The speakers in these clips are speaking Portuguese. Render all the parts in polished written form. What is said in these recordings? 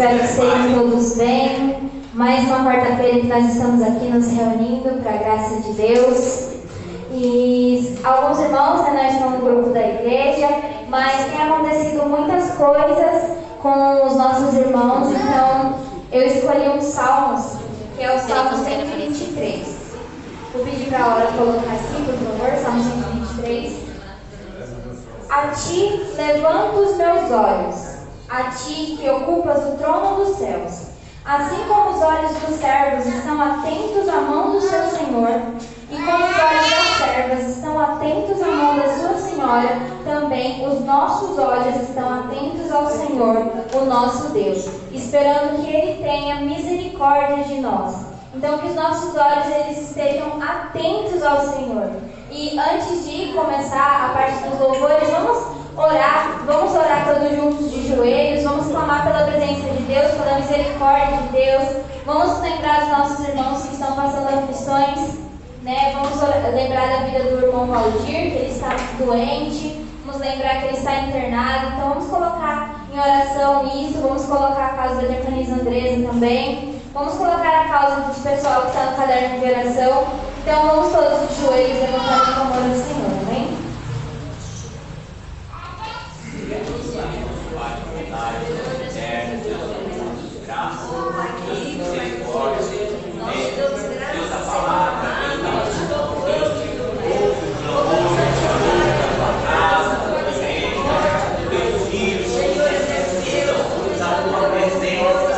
Espero que estejam todos bem. Mais uma quarta-feira que nós estamos aqui nos reunindo para a graça de Deus. E alguns irmãos, nós estamos no grupo da igreja, mas tem acontecido muitas coisas com os nossos irmãos, então eu escolhi um salmos, que é o Salmo 123. Vou pedir para a hora colocar assim, por favor, Salmo 123. A ti levanto os meus olhos, a ti que ocupas o trono dos céus. Assim como os olhos dos servos estão atentos à mão do seu Senhor, e como os olhos das servas estão atentos à mão da sua Senhora, também os nossos olhos estão atentos ao Senhor, o nosso Deus, esperando que Ele tenha misericórdia de nós. Então, que os nossos olhos eles estejam atentos ao Senhor. E antes de começar a parte dos louvores, vamos orar todos juntos de joelhos, vamos clamar pela presença de Deus, pela misericórdia de Deus, vamos lembrar dos nossos irmãos que estão passando aflições, né? Vamos lembrar da vida do irmão Valdir, que ele está doente, vamos lembrar que ele está internado, então vamos colocar em oração isso, vamos colocar a causa da diaconisa Andresa também, vamos colocar a causa do pessoal que está no caderno de oração, então vamos todos de joelhos levantando o amor ao Senhor, amém? Da tua paz, Senhor,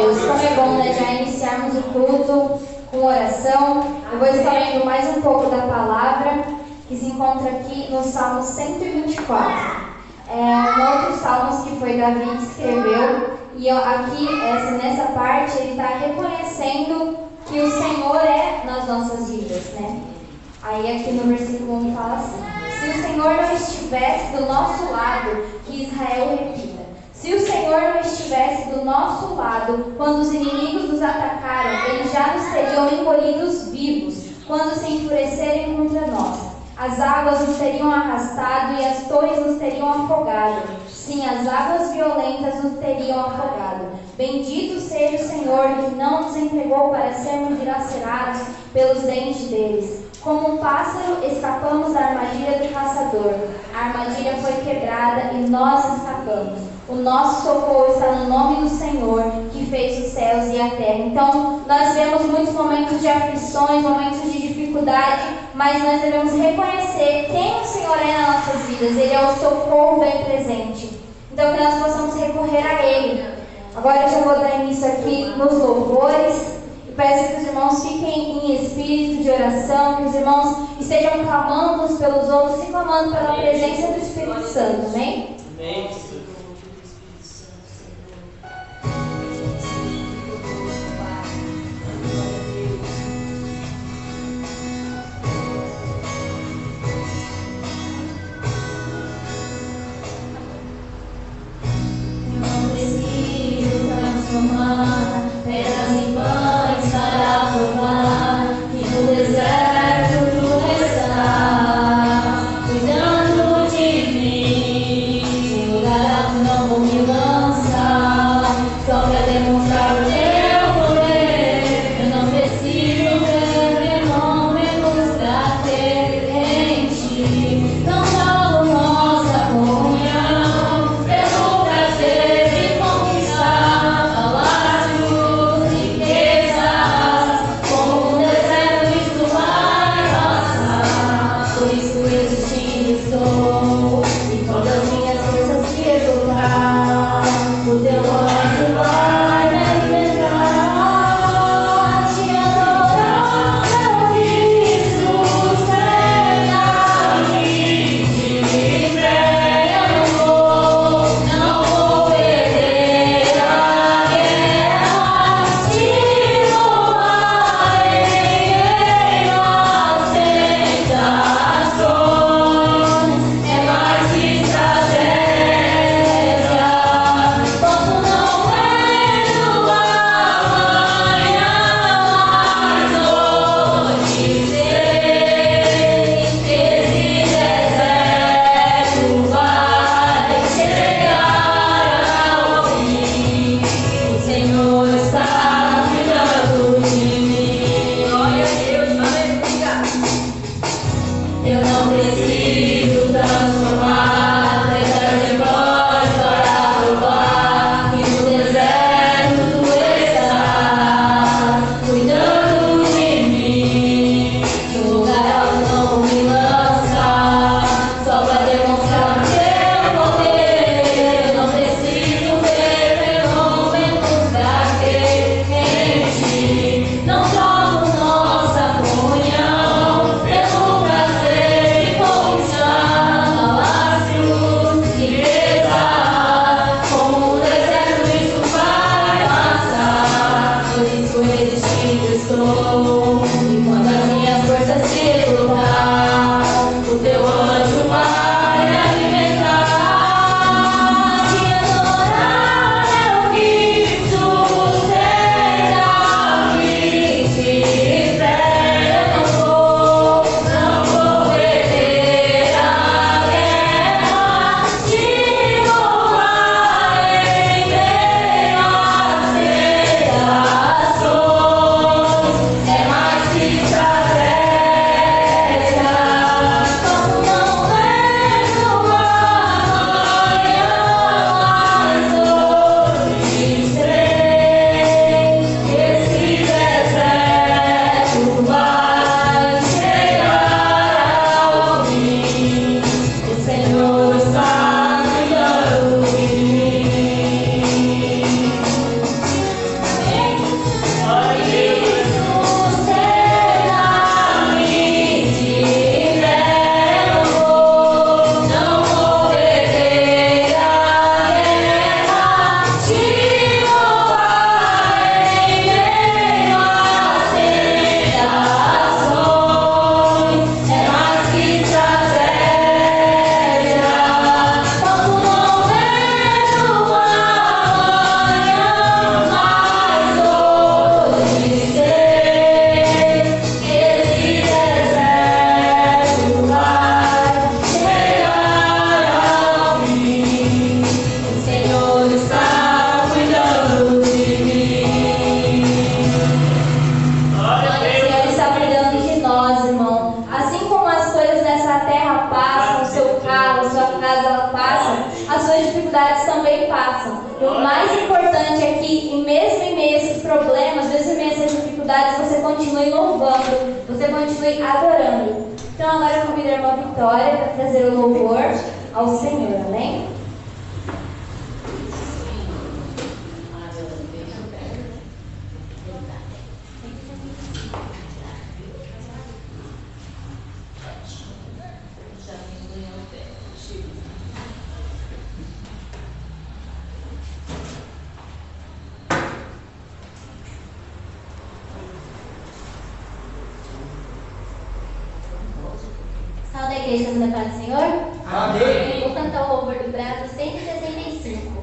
Deus. Como é bom, né, já iniciarmos o culto com oração. Eu vou estar lendo mais um pouco da palavra que se encontra aqui no Salmo 124. É um outro salmo que foi Davi que escreveu. E aqui, nessa parte, ele está reconhecendo que o Senhor é nas nossas vidas, né? Aí aqui no versículo 1 fala assim: se o Senhor não estivesse do nosso lado, que Israel repita, se o Senhor não estivesse do nosso lado, quando os inimigos nos atacaram, eles já nos teriam engolidos vivos, quando se enfurecerem contra nós. As águas nos teriam arrastado e as torres nos teriam afogado. Sim, as águas violentas nos teriam afogado. Bendito seja o Senhor que não nos entregou para sermos dilacerados pelos dentes deles. Como um pássaro, escapamos da armadilha do caçador. A armadilha foi quebrada e nós escapamos. O nosso socorro está no nome do Senhor, que fez os céus e a terra. Então, nós vemos muitos momentos de aflições, momentos de dificuldade, mas nós devemos reconhecer quem o Senhor é nas nossas vidas. Ele é o socorro bem presente. Então, que nós possamos recorrer a Ele. Agora eu já vou dar início aqui nos louvores. E peço que os irmãos fiquem em espírito de oração, que os irmãos estejam clamando uns pelos outros e clamando pela presença do Espírito Santo. Amém? Amém. Pedras em pães para provar que no deserto tu estás, cuidando de mim. Em lugar alto não vou me lançar, só para demonstrar o teu poder. Eu não preciso ver fenômenos para ter em ti. Não jogo nossa comunhão pelo prazer de conquistar palácios, riquezas, como um deserto isto vai passar. Por isso existindo estou, e quando as minhas forças se exultar, o teu anjo vai me alimentar. Te adorar, meu Cristo, eternamente. De fé eu não vou perder a guerra. Te louvarei em as tentações. É mais que estratégia. Posso não ver no amanhã, mas hoje sei que esse deserto vai chegar ao fim. O Senhor está cuidando de mim. Glória a Deus, aleluia. Eu não preciso transformar pedras em pães para provar que no deserto tu estás, cuidando de mim. De um lugar alto não vou me lançar, só para demonstrar o teu poder. Eu não preciso ver fenômenos para ter em ti. Não jogo nossa comunhão pelo prazer de conquistar E o mais importante é que, mesmo em meio a esses problemas, mesmo em meio a essas dificuldades, você continue louvando, você continue adorando. Então agora eu convido a irmã Vitória para trazer o louvor ao Senhor, amém? Salve a igreja, estamos na paz do Senhor? Amém. Vou cantar o louvor do Brado 165.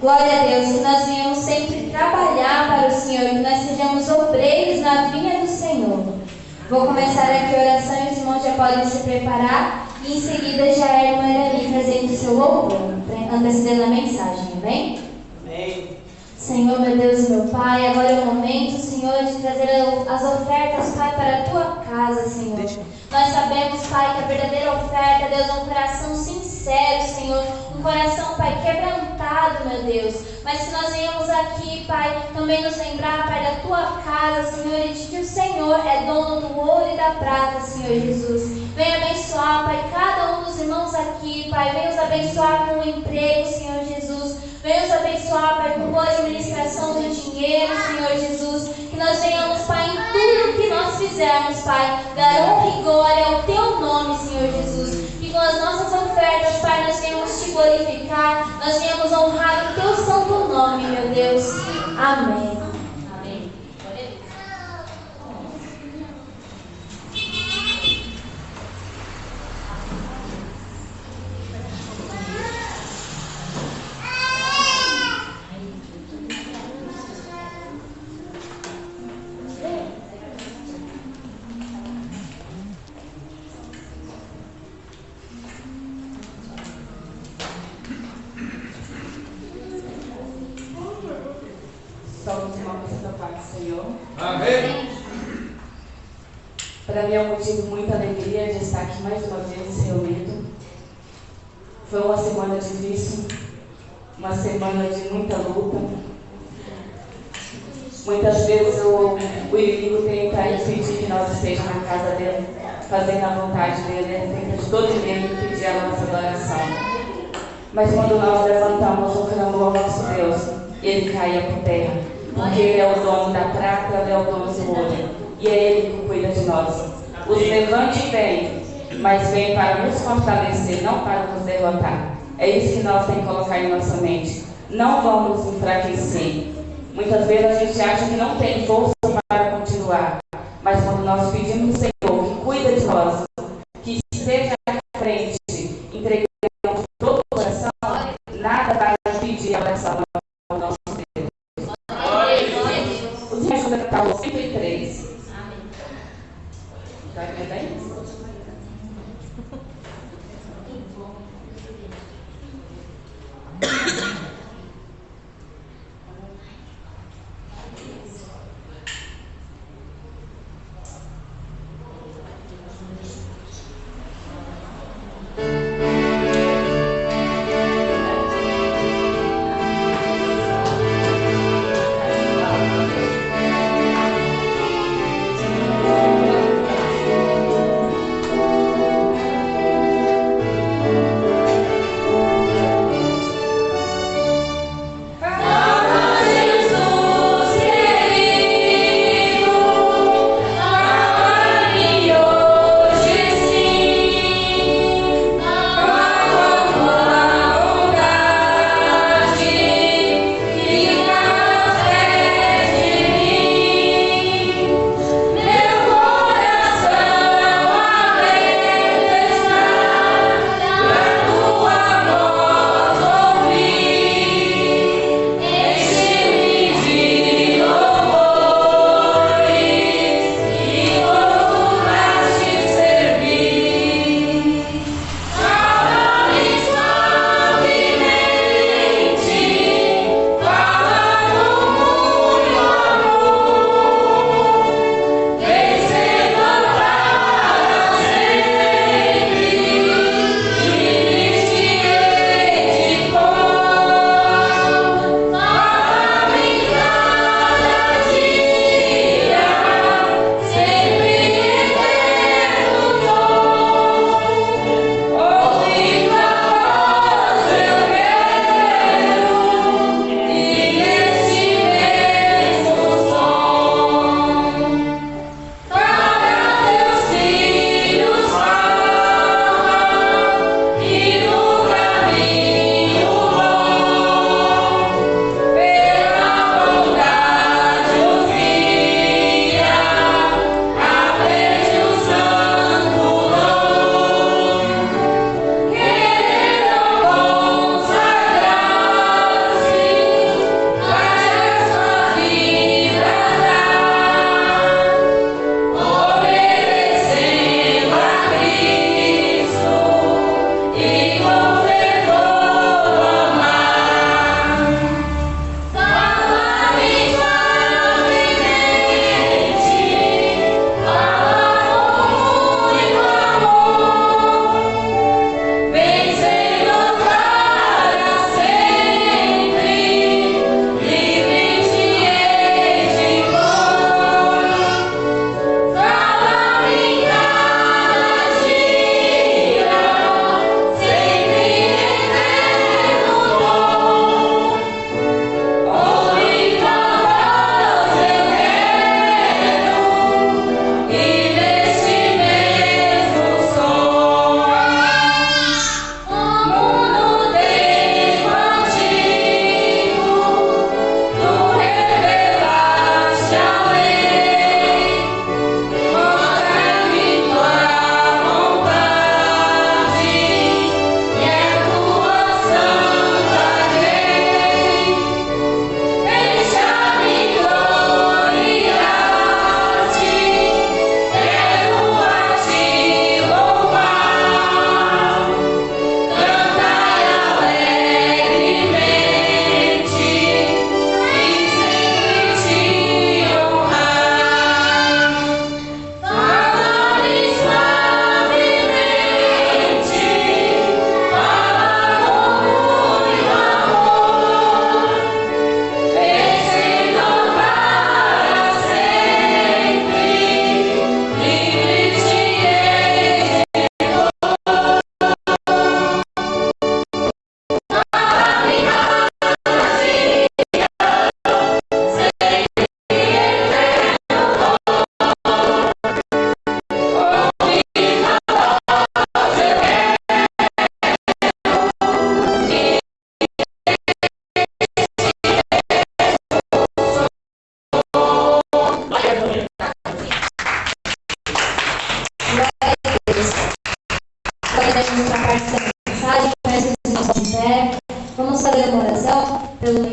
Glória a Deus, que nós venhamos sempre trabalhar para o Senhor, que nós sejamos obreiros na vinha do Senhor. Vou começar aqui a oração e os irmãos já podem se preparar. E em seguida já é a irmã Irani trazendo o seu louvor, antecedendo a mensagem, amém? Amém. Senhor, meu Deus e meu Pai, agora é o momento, Senhor, de trazer as ofertas, Pai, para a Tua casa, Senhor. Nós sabemos, Pai, que a verdadeira oferta, Deus, é um coração sincero, Senhor, um coração, Pai, quebrantado, meu Deus. Mas que nós venhamos aqui, Pai, também nos lembrar, Pai, da Tua casa, Senhor, e de que o Senhor é dono do ouro e da prata, Senhor Jesus. Venha abençoar, Pai, cada um dos irmãos aqui, Pai, venha os abençoar com o emprego, Senhor Jesus. Venha nos abençoar, Pai, com boa administração do dinheiro, Senhor Jesus. Que nós venhamos, Pai, em tudo que nós fizermos, Pai, dar honra e glória ao Teu nome, Senhor Jesus. Que com as nossas ofertas, Pai, nós venhamos Te glorificar, nós venhamos honrar o Teu santo nome, meu Deus. Amém. Amém. Senhor. Amém. Para mim é um motivo de muita alegria de estar aqui mais uma vez reunido. Foi uma semana difícil, uma semana de muita luta. Muitas vezes o inimigo tenta impedir que nós estejamos na casa dele, fazendo a vontade dele, ele tenta de todo jeito impedir a nossa adoração. Mas quando nós levantamos o clamor ao nosso Deus, ele caia por terra, porque ele é o dono da prata, ele é o dono do ouro, e é ele que cuida de nós. Os levantes vêm, mas vêm para nos fortalecer, não para nos derrotar. É isso que nós temos que colocar em nossa mente. Não vamos enfraquecer. Muitas vezes a gente acha que não tem força para continuar, mas quando nós pedimos ao Senhor que cuida de nós, que esteja à frente, entregamos todo o coração, nada vai impedir a oração ao nosso Deus. Os me ajuda a cantar o 103. Vai ver bem?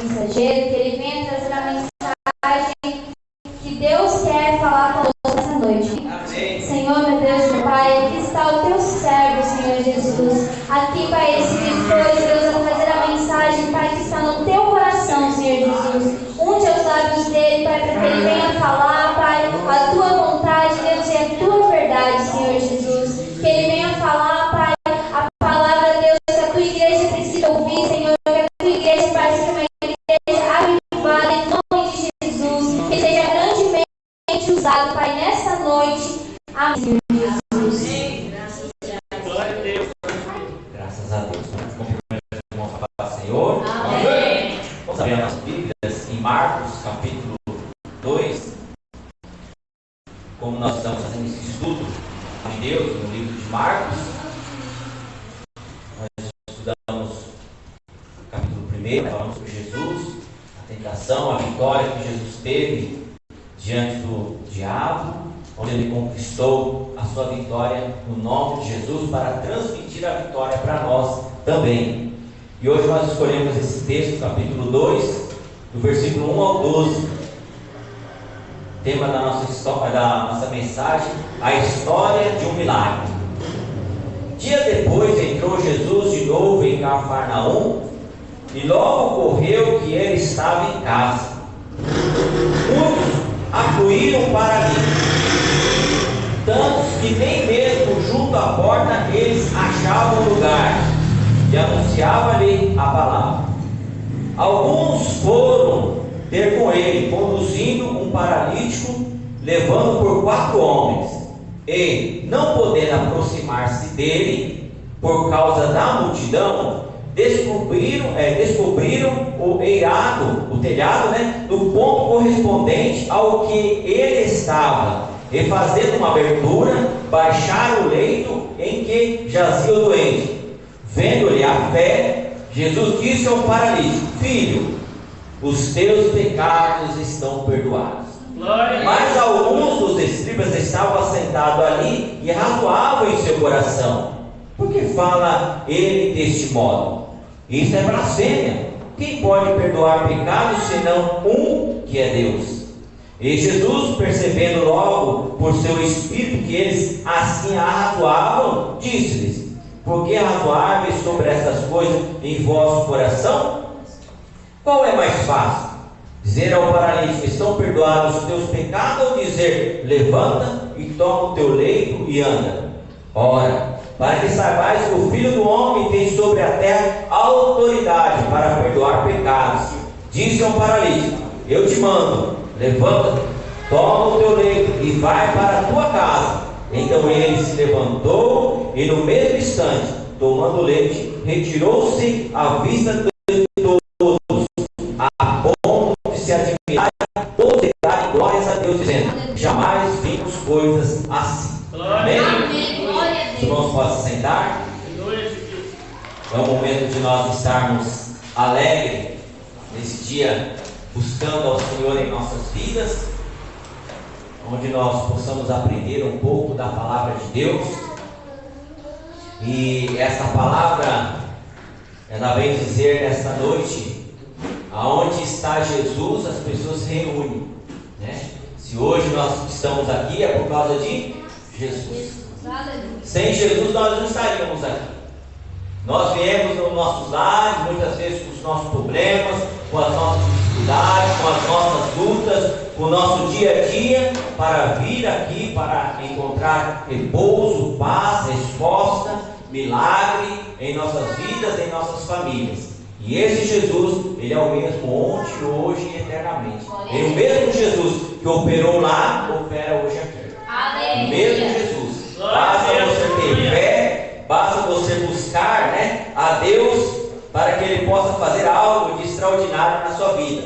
mensageiro, que ele venha trazer a mensagem que Deus quer falar conosco essa noite. Amém. Senhor, meu Deus, meu Pai, aqui está o teu servo, Senhor Jesus. Aqui, Pai, esse foi, Deus, a trazer a mensagem, Pai, que está no teu coração, Senhor Jesus. Unge os lábios dele, Pai, para que ele venha falar, Pai, a tua vontade, Deus, e a tua verdade, Senhor Jesus. Que ele venha falar, Pai, a palavra, Deus, que a tua igreja precisa ouvir, Senhor. Que a tua igreja, Pai, seja uma igreja avivada em nome de Jesus. Que seja grandemente usado, Pai, nessa noite. Amém, Jesus. Glória a Deus. Graças a Deus. Vamos cumprimentar o irmão para o Senhor. Amém. Vamos abrir as nossas Bíblias em Marcos, capítulo 2. Como nós estamos fazendo esse estudo de Deus no livro de Marcos, nós estudamos o capítulo 1, falamos sobre Jesus, a tentação, a vitória que Jesus teve diante do diabo, onde ele conquistou a sua vitória no nome de Jesus para transmitir a vitória para nós também. E hoje nós escolhemos esse texto, capítulo 2, do versículo 1 ao 12. Tema da nossa história, da nossa mensagem, a história de um milagre. Dia depois entrou Jesus de novo em Cafarnaum, e logo ocorreu que ele estava em casa. Muitos afluíram para ali, tantos que nem mesmo junto à porta eles achavam lugar, e anunciava-lhe a palavra. Alguns foram ter com ele, conduzindo um paralítico, levando por 4 homens, e, não podendo aproximar-se dele, por causa da multidão, descobriram o eirado, o telhado, do ponto correspondente ao que ele estava, e fazendo uma abertura, baixaram o leito em que jazia o doente. Vendo-lhe a fé, Jesus disse ao paralítico: Filho, os teus pecados estão perdoados. Mas alguns dos escribas estavam assentados ali e razoavam em seu coração: por que fala ele deste modo? Isto é blasfêmia. Quem pode perdoar pecados senão um, que é Deus? E Jesus, percebendo logo por seu espírito que eles assim arrazoavam, disse-lhes: por que razoáveis sobre essas coisas em vosso coração? Qual é mais fácil? Dizer ao paralítico: estão perdoados os teus pecados, ou dizer: levanta e toma o teu leito e anda? Ora, para que saibais que o Filho do Homem tem sobre a terra autoridade para perdoar pecados, disse ao paralítico: eu te mando, levanta, toma o teu leito e vai para a tua casa. Então ele se levantou e no mesmo instante, tomando o leite, retirou-se à vista de todos, a ponto de se admirar todos e darem glórias a Deus, dizendo: jamais vimos coisas assim. Amém? Os irmãos podem se sentar. É o momento de nós estarmos alegres nesse dia, buscando ao Senhor em nossas vidas, onde nós possamos aprender um pouco da palavra de Deus. E essa palavra, ela vem dizer nesta noite: aonde está Jesus, as pessoas se reúnem, Se hoje nós estamos aqui, é por causa de Jesus. Sem Jesus nós não estaríamos aqui. Nós viemos nos nossos lares, muitas vezes com os nossos problemas, com as nossas dificuldades, com as nossas lutas, com o nosso dia a dia, para vir aqui, para encontrar repouso, paz, resposta, milagre em nossas vidas, em nossas famílias. E esse Jesus, ele é o mesmo ontem, hoje e eternamente. É o mesmo Jesus que operou lá, opera hoje aqui. O mesmo Jesus. Basta você ter fé, basta você buscar a Deus para que Ele possa fazer algo de extraordinário na sua vida.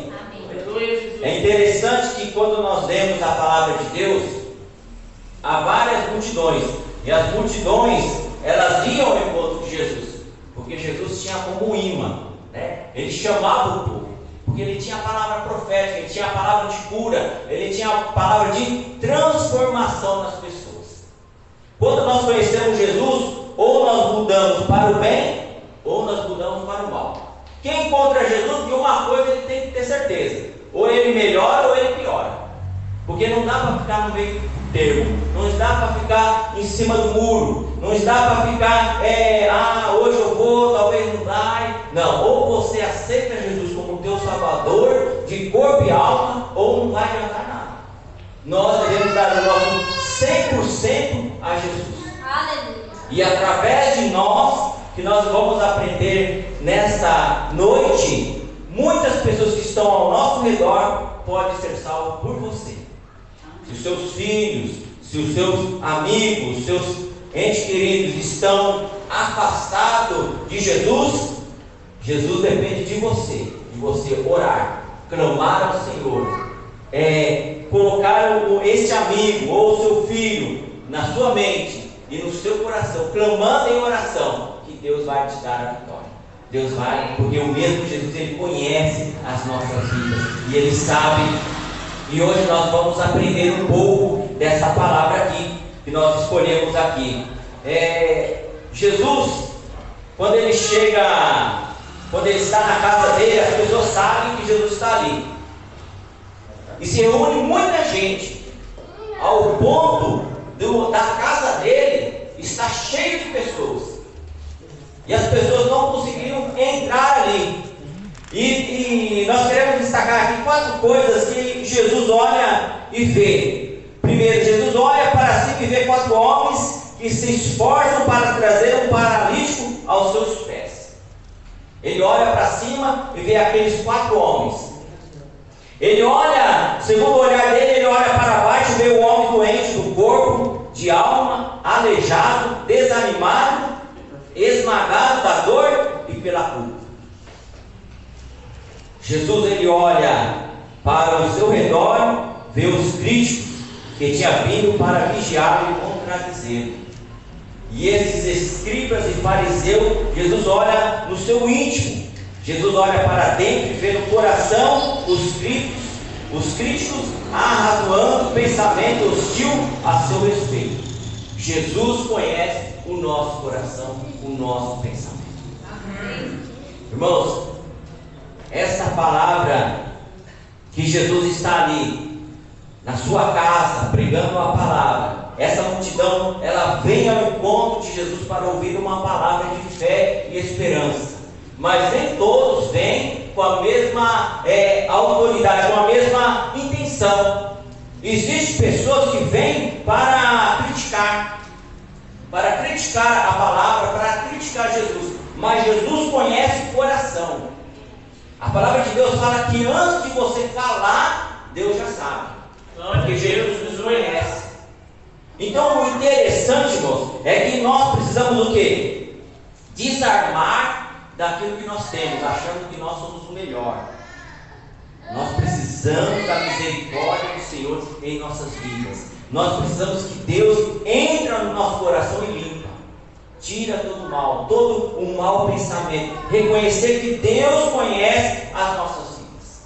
É interessante que quando nós lemos a palavra de Deus, há várias multidões, e as multidões, elas iam ao encontro de Jesus, porque Jesus tinha como um imã, ele chamava o povo, porque ele tinha a palavra profética, ele tinha a palavra de cura, ele tinha a palavra de transformação nas pessoas. Quando nós conhecemos Jesus, ou nós mudamos para o bem, ou nós mudamos para o mal. Quem encontra Jesus, de uma coisa ele tem que ter certeza: ou ele melhora ou ele piora. Porque não dá para ficar no meio termo, não dá para ficar em cima do muro, não dá para ficar, hoje eu vou, talvez não vai. Não, ou você aceita Jesus como teu Salvador, de corpo e alma, ou não vai adiantar nada. Nós devemos dar o nosso 100% a Jesus. Aleluia. E através de nós, que nós vamos aprender nesta noite, muitas pessoas que estão ao nosso redor podem ser salvas por você. Se os seus filhos, se os seus amigos, seus entes queridos estão afastados de Jesus, Jesus depende de você orar, clamar ao Senhor, colocar este amigo ou seu filho na sua mente e no seu coração, clamando em oração, que Deus vai te dar a vitória. Deus vai, porque o mesmo Jesus, Ele conhece as nossas vidas e Ele sabe. E hoje nós vamos aprender um pouco dessa palavra aqui, que nós escolhemos aqui. Jesus, quando Ele está na casa dele, as pessoas sabem que Jesus está ali. E se reúne muita gente, ao ponto da casa dele estar cheia de pessoas. E as pessoas não conseguiram entrar ali. E nós queremos destacar aqui 4 coisas que Jesus olha e vê. Primeiro, Jesus olha para si e vê 4 homens que se esforçam para trazer um paralítico aos seus pés. Ele olha para cima e vê aqueles 4 homens. Ele olha, segundo o olhar dele, ele olha para baixo e vê o homem doente do corpo, de alma, aleijado, desanimado, esmagado da dor e pela culpa. Jesus, ele olha para o seu redor, vê os críticos que tinham vindo para vigiá-lo e contradizê-lo. E esses escribas e fariseus, Jesus olha no seu íntimo. Jesus olha para dentro e vê no coração os críticos arrazoando pensamento hostil a seu respeito. Jesus conhece o nosso coração, o nosso pensamento. Amém. Irmãos, essa palavra que Jesus está ali na sua casa pregando a palavra, essa multidão, ela vem ao encontro de Jesus para ouvir uma palavra de fé e esperança. Mas nem todos vêm com a mesma autoridade, com a mesma intenção. Existem pessoas que vêm para criticar a palavra, para criticar Jesus. Mas Jesus conhece o coração. A palavra de Deus fala que antes de você falar, Deus já sabe. Porque Jesus nos conhece. Então o interessante, irmãos, é que nós precisamos o quê? Desarmar daquilo que nós temos, achando que nós somos o melhor. Nós precisamos da misericórdia do Senhor em nossas vidas. Nós precisamos que Deus entre no nosso coração e limpa. Tira todo o mal, todo o mau pensamento. Reconhecer que Deus conhece as nossas vidas.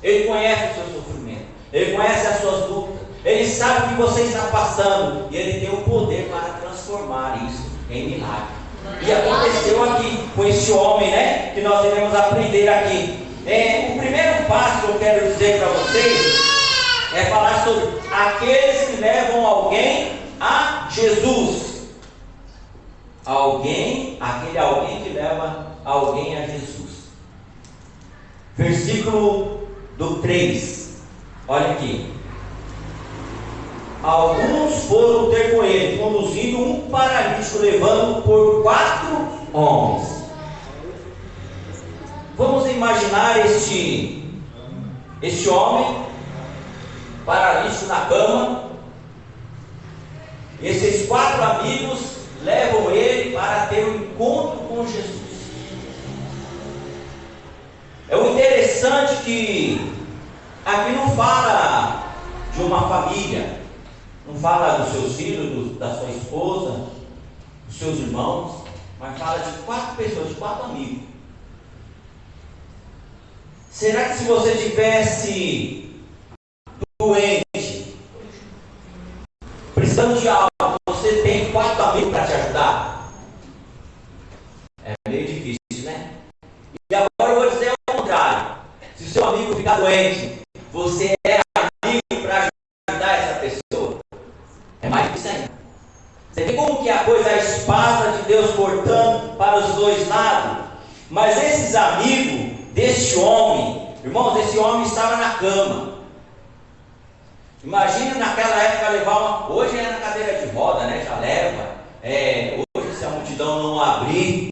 Ele conhece o seu sofrimento. Ele conhece as suas lutas. Ele sabe o que você está passando. E Ele tem o poder para transformar isso em milagre. E aconteceu aqui com esse homem, né? Que nós devemos aprender aqui. O primeiro passo que eu quero dizer para vocês é falar sobre aqueles que levam alguém a Jesus. Aquele alguém que leva alguém a Jesus. Versículo do 3. Olha aqui. Alguns foram ter com ele, conduzindo um paralítico, levando por 4 homens. Vamos imaginar este homem paralítico na cama. Esses 4 amigos levam ele para ter um encontro com Jesus. É o interessante que aqui não fala de uma família. Não fala dos seus filhos, da sua esposa, dos seus irmãos, mas fala de 4 pessoas, de 4 amigos. Será que se você tivesse doente, precisando de algo, você tem 4 amigos para te ajudar? É meio difícil, né? E agora eu vou amigo ficar doente, você é amigo para ajudar essa pessoa? É mais que isso ainda. Você vê como que a coisa, a espada de Deus cortando para os dois lados. Mas esses amigos deste homem, irmãos, esse homem estava na cama. Imagina naquela época levar uma. Hoje é na cadeira de roda, né? Já leva. Hoje, se a multidão não abrir,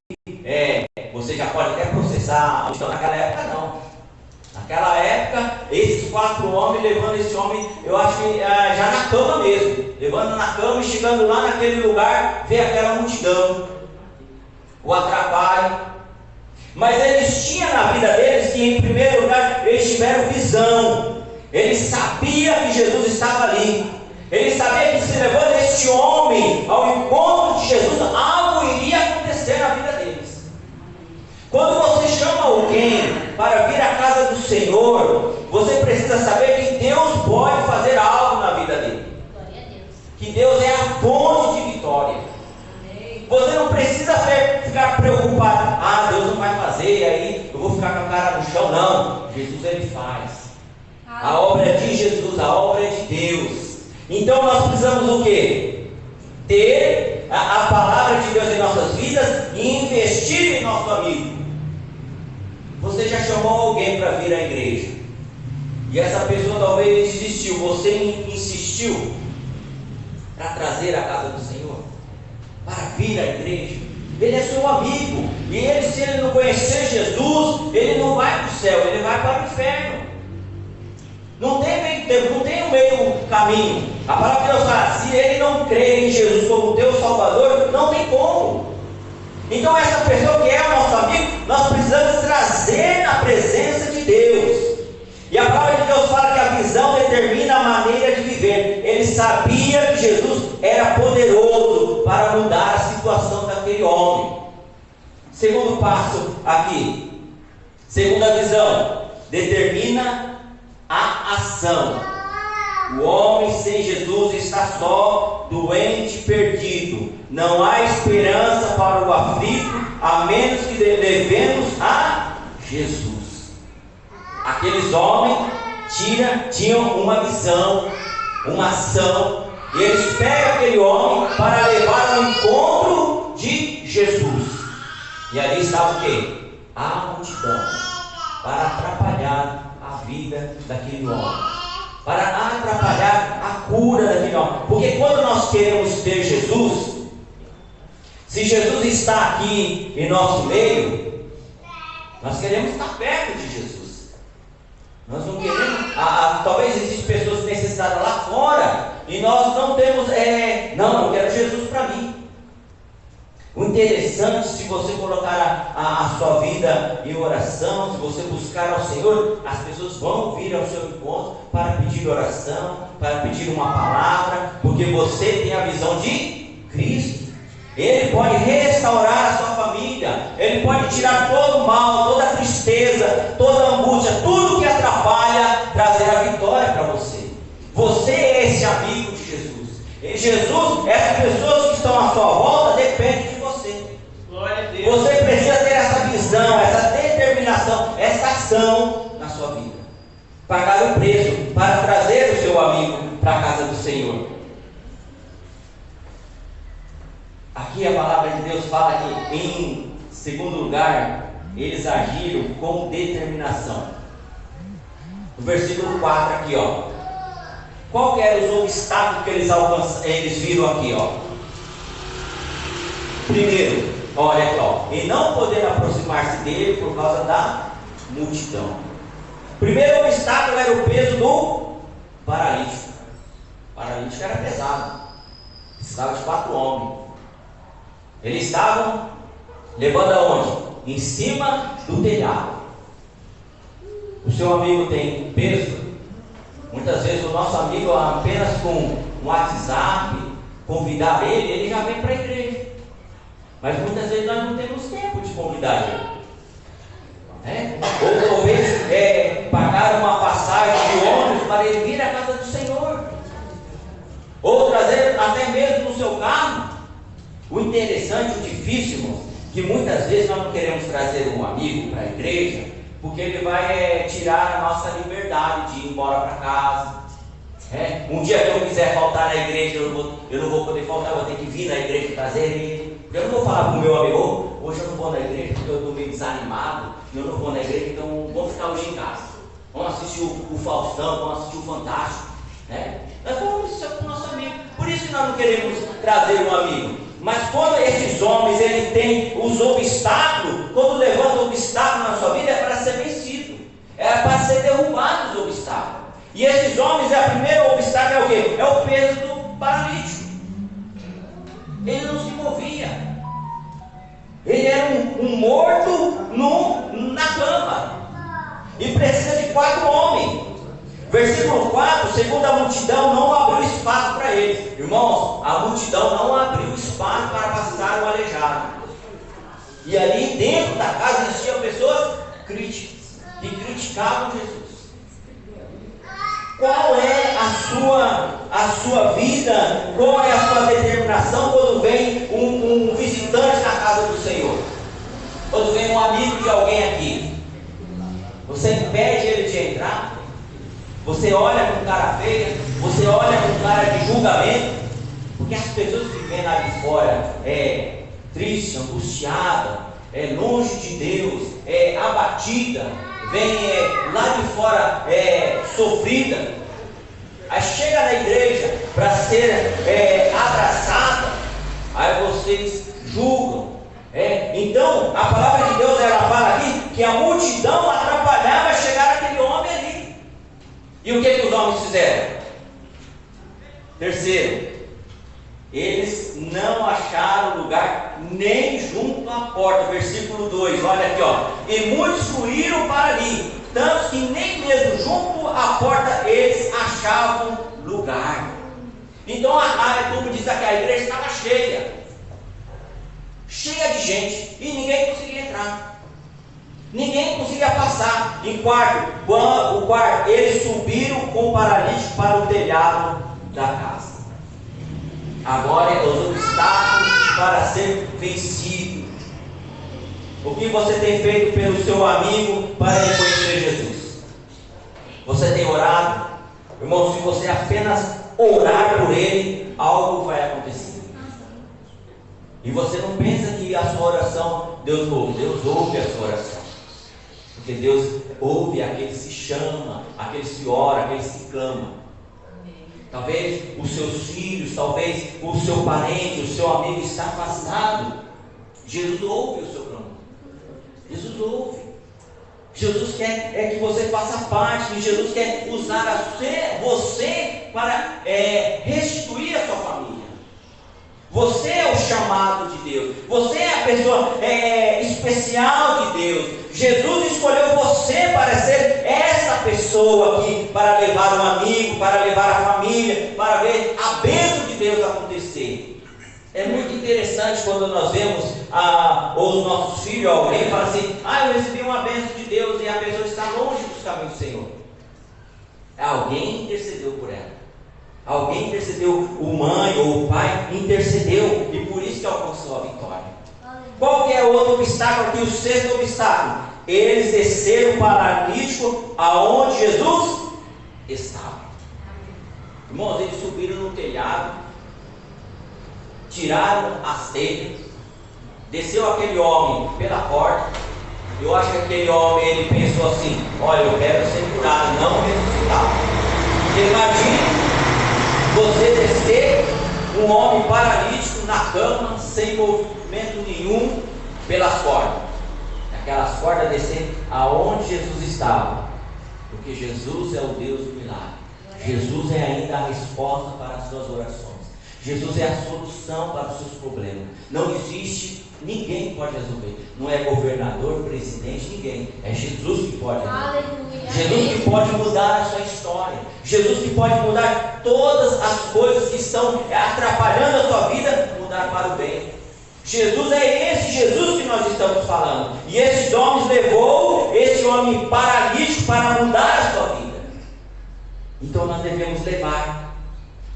você já pode até processar a multidão. Naquela época, não. Naquela época, esses 4 homens levando esse homem, eu acho que já na cama mesmo. Levando na cama e chegando lá naquele lugar, ver aquela multidão. O atrapalho. Mas eles tinham na vida deles que, em primeiro lugar, eles tiveram visão. Eles sabiam que Jesus estava ali. Eles sabiam que se levando este homem ao encontro de Jesus, algo iria acontecer na vida deles. Quando você chama alguém para vir à casa do Senhor, você precisa saber que Deus pode fazer algo na vida dele. Que Deus é a fonte de vitória. Você não precisa ficar preocupado. Deus não vai fazer, aí eu vou ficar com a cara no chão. Não, Jesus ele faz. A obra é de Jesus, a obra é de Deus. Então nós precisamos o quê? Ter a palavra de Deus em nossas vidas e investir em nosso amigo. Você já chamou alguém para vir à igreja e essa pessoa talvez desistiu, você insistiu para trazer a casa do Senhor, para vir à igreja. Ele é seu amigo, e ele, se ele não conhecer Jesus, ele não vai para o céu, ele vai para o inferno. Não tem meio tempo, não tem um meio caminho. A palavra de Deus fala, se ele não crê em Jesus como Deus Salvador, não tem como. Então essa pessoa que é o nosso amigo, nós precisamos trazer na presença de Deus. E a palavra de Deus fala que a visão determina a maneira de viver. Ele sabia que Jesus era poderoso para mudar a situação daquele homem. Segundo passo aqui, segunda visão, determina a ação. O homem sem Jesus está só, doente, perdido. Não há esperança para o aflito, a menos que levemos a Jesus. Aqueles homens tinham uma visão, uma ação, e eles pegam aquele homem para levar ao encontro de Jesus. E ali estava o quê? A multidão, para atrapalhar a vida daquele homem, para atrapalhar a cura daquele homem. Porque quando nós queremos ter Jesus, se Jesus está aqui em nosso meio, nós queremos estar perto de Jesus. Nós não queremos, talvez existem pessoas necessitadas lá fora, e nós não temos, não, eu quero Jesus para mim. O interessante, se você colocar a sua vida em oração, se você buscar ao Senhor, as pessoas vão vir ao seu encontro para pedir oração, para pedir uma palavra, porque você tem a visão de Cristo. Ele pode restaurar a sua família, Ele pode tirar todo o mal, toda a tristeza, toda a angústia, tudo que atrapalha, trazer a vitória para você. Você é esse amigo de Jesus. E Jesus, essas pessoas que estão à sua volta, dependem de você. Glória a Deus. Você precisa ter essa visão, essa determinação, essa ação na sua vida. Pagar o preço para trazer o seu amigo para a casa do Senhor. Aqui a palavra de Deus fala que, em segundo lugar, eles agiram com determinação. No versículo 4 aqui, ó. Qual que eram os obstáculos que eles viram aqui, ó? Primeiro, olha aqui, ó. E não poder aproximar-se dele por causa da multidão. Primeiro obstáculo era o peso do paralítico. O paralítico era pesado. Precisava de 4 homens. Eles estavam levando aonde? Em cima do telhado. O seu amigo tem peso? Muitas vezes o nosso amigo, apenas com um WhatsApp, convidar ele já vem para a igreja. Mas muitas vezes nós não temos tempo de convidar ele. Ou talvez pagar uma passagem de ônibus para ele vir à casa do Senhor. Ou trazer até mesmo no seu carro. O interessante, o difícil, que muitas vezes nós não queremos trazer um amigo para a igreja, Porque ele vai tirar a nossa liberdade de ir embora para casa. Um dia que eu quiser faltar na igreja, eu não vou poder faltar, eu vou ter que vir na igreja e trazer ele. Eu não vou falar para o meu amigo: hoje eu não vou na igreja porque eu estou meio desanimado, eu não vou na igreja, então vamos ficar hoje em casa. Vamos assistir o Faustão, vamos assistir o Fantástico. Nós falamos isso para o nosso amigo. Por isso que nós não queremos trazer um amigo. Mas quando esses homens ele têm os obstáculos, quando levanta obstáculo na sua vida, é para ser vencido, é para ser derrubado os obstáculos. E esses homens, o primeiro obstáculo é o quê? É o peso do paralítico. Ele não se movia. Ele era um morto na cama. E precisa de 4 homens. Versículo 4: segundo a multidão não abriu espaço para eles. Irmãos, a multidão não abriu espaço para passar o aleijado. E ali dentro da casa existiam pessoas críticas, que criticavam Jesus. Qual é a sua vida? Qual é a sua determinação quando vem um visitante na casa do Senhor? Quando vem um amigo de alguém aqui, você impede ele de entrar? Você olha com cara feia? Você olha com cara de julgamento? Porque as pessoas que vêm lá de fora triste, angustiada, longe de Deus, abatida, vem lá de fora sofrida, aí chega na igreja para ser abraçada, aí vocês julgam. Então a palavra de Deus ela fala aqui que a multidão atrapalhava chegar aquele homem ali. E o que os homens fizeram? Terceiro, eles não acharam lugar nem junto à porta. Versículo 2, olha aqui, e muitos fluíram para ali, tanto que nem mesmo junto à porta eles achavam lugar. Então a Bíblia diz que a igreja estava cheia de gente, e ninguém conseguia entrar. Ninguém conseguia passar. Em quarto, eles subiram com o paralítico para o telhado da casa. Agora os obstáculos para ser vencido. O que você tem feito pelo seu amigo para ele conhecer Jesus? Você tem orado? Irmão, se você apenas orar por ele, algo vai acontecer. E você não pensa que a sua oração Deus ouve. Deus ouve a sua oração. Porque Deus ouve aqueles que chama, aqueles que ora, aqueles que clamam. Talvez os seus filhos, talvez o seu parente, o seu amigo está afastado. Jesus ouve o seu clamor. Jesus ouve. Jesus quer que você faça parte, que Jesus quer usar você para restituir a sua família. Você é o chamado de Deus. Você é a pessoa especial de Deus. Jesus escolheu você para ser essa pessoa aqui, para levar um amigo, para levar a família, para ver a bênção de Deus acontecer. É muito interessante quando nós vemos os nossos filhos, alguém fala assim: eu recebi uma bênção de Deus, e a pessoa está longe dos caminhos do Senhor. Alguém intercedeu por ela. Alguém intercedeu, o mãe ou o pai intercedeu, e por isso que alcançou a vitória. Qual que é o outro obstáculo aqui? O sexto obstáculo: eles desceram o paralítico aonde Jesus estava. Irmãos, eles subiram no telhado, tiraram as telhas, desceu aquele homem pela porta. Eu acho que aquele homem ele pensou assim: olha, eu quero ser curado, não ressuscitar. Imagine você descer um homem paralítico na cama, sem movimento nenhum, pelas cordas. Aquelas cordas descendo aonde Jesus estava. Porque Jesus é o Deus do milagre. Jesus é ainda a resposta para as suas orações. Jesus é a solução para os seus problemas. Não existe ninguém que pode resolver. Não é governador, presidente, ninguém. É Jesus que pode resolver. Jesus que pode mudar a sua história. Jesus que pode mudar todas as coisas que estão atrapalhando a sua vida, mudar para o bem. Jesus é esse Jesus que nós estamos falando. E esse homem levou esse homem paralítico para mudar a sua vida. Então nós devemos levar.